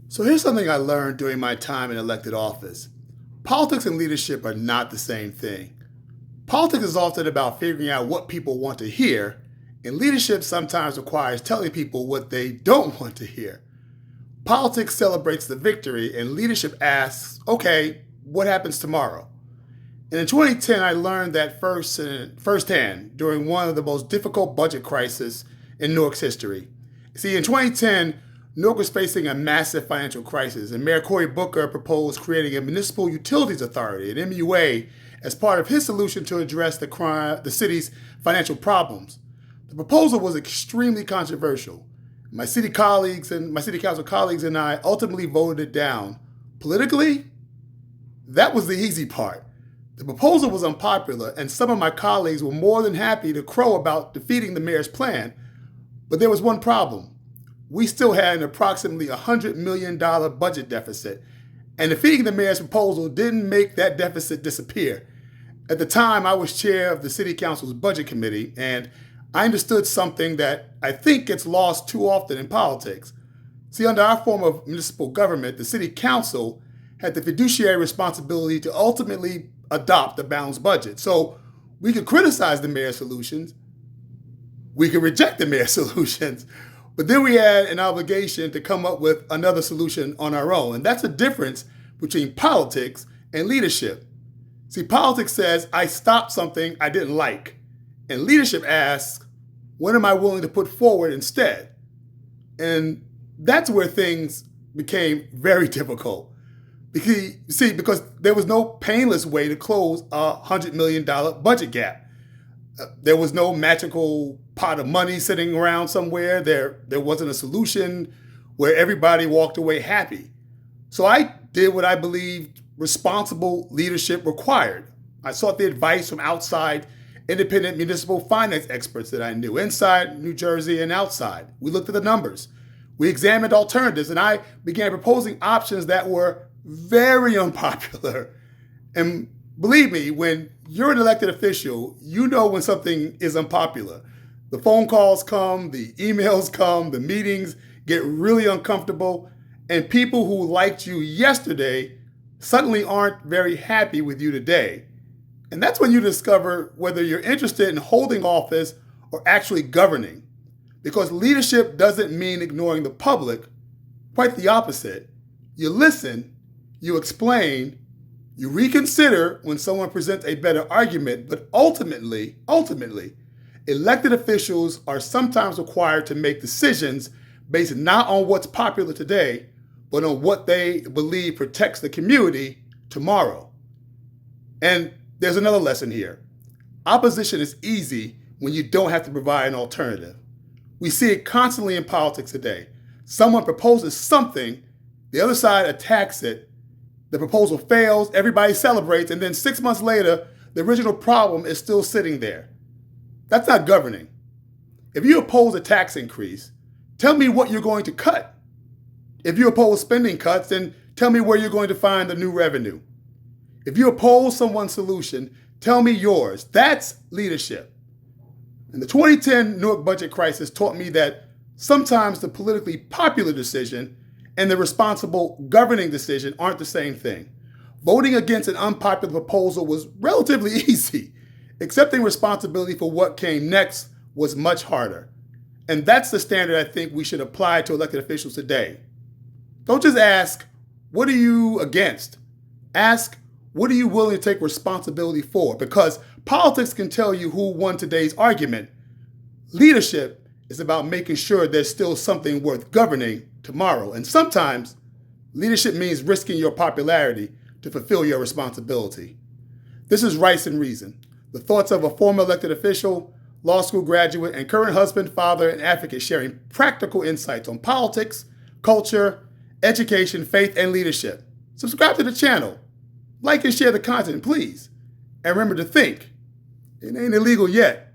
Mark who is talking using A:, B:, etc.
A: So here's something I learned during my time in elected office. Politics and leadership are not the same thing. Politics is often about figuring out what people want to hear, and leadership sometimes requires telling people what they don't want to hear. Politics celebrates the victory, and leadership asks, okay, what happens tomorrow? And in 2010, I learned that firsthand during one of the most difficult budget crises in Newark's history. See, in 2010, Newark was facing a massive financial crisis, and Mayor Cory Booker proposed creating a municipal utilities authority, an MUA, as part of his solution to address the city's financial problems. The proposal was extremely controversial. My city council colleagues and I ultimately voted it down. Politically, that was the easy part. The proposal was unpopular, and some of my colleagues were more than happy to crow about defeating the mayor's plan. But there was one problem. We still had an approximately $100 million budget deficit, and defeating the mayor's proposal didn't make that deficit disappear. At the time, I was chair of the city council's budget committee, and I understood something that I think gets lost too often in politics. See, under our form of municipal government, the city council had the fiduciary responsibility to ultimately adopt a balanced budget. So we could criticize the mayor's solutions, we could reject the mayor's solutions, but then we had an obligation to come up with another solution on our own. And that's the difference between politics and leadership. See, politics says, I stopped something I didn't like. And leadership asks, what am I willing to put forward instead? And that's where things became very difficult. Because there was no painless way to close a $100 million budget gap. There was no magical pot of money sitting around somewhere. There wasn't a solution where everybody walked away happy. So I did what I believed responsible leadership required. I sought the advice from outside independent municipal finance experts that I knew, inside New Jersey and outside. We looked at the numbers. We examined alternatives, and I began proposing options that were very unpopular. And believe me, when you're an elected official, you know when something is unpopular. The phone calls come, the emails come, the meetings get really uncomfortable, and people who liked you yesterday suddenly aren't very happy with you today. And that's when you discover whether you're interested in holding office or actually governing. Because leadership doesn't mean ignoring the public, quite the opposite. You listen, you explain, you reconsider when someone presents a better argument, but ultimately, elected officials are sometimes required to make decisions based not on what's popular today, but on what they believe protects the community tomorrow. And there's another lesson here. Opposition is easy when you don't have to provide an alternative. We see it constantly in politics today. Someone proposes something, the other side attacks it, the proposal fails, everybody celebrates, and then 6 months later, the original problem is still sitting there. That's not governing. If you oppose a tax increase, tell me what you're going to cut. If you oppose spending cuts, then tell me where you're going to find the new revenue. If you oppose someone's solution, tell me yours. That's leadership. And the 2010 Newark budget crisis taught me that sometimes the politically popular decision and the responsible governing decision aren't the same thing. Voting against an unpopular proposal was relatively easy. Accepting responsibility for what came next was much harder. And that's the standard I think we should apply to elected officials today. Don't just ask, what are you against? Ask, what are you willing to take responsibility for? Because politics can tell you who won today's argument. Leadership is about making sure there's still something worth governing tomorrow. And sometimes leadership means risking your popularity to fulfill your responsibility. This is Rice and Reason, the thoughts of a former elected official, law school graduate, and current husband, father, and advocate sharing practical insights on politics, culture, education, faith, and leadership. Subscribe to the channel. Like and share the content, please. And remember to think, it ain't illegal yet.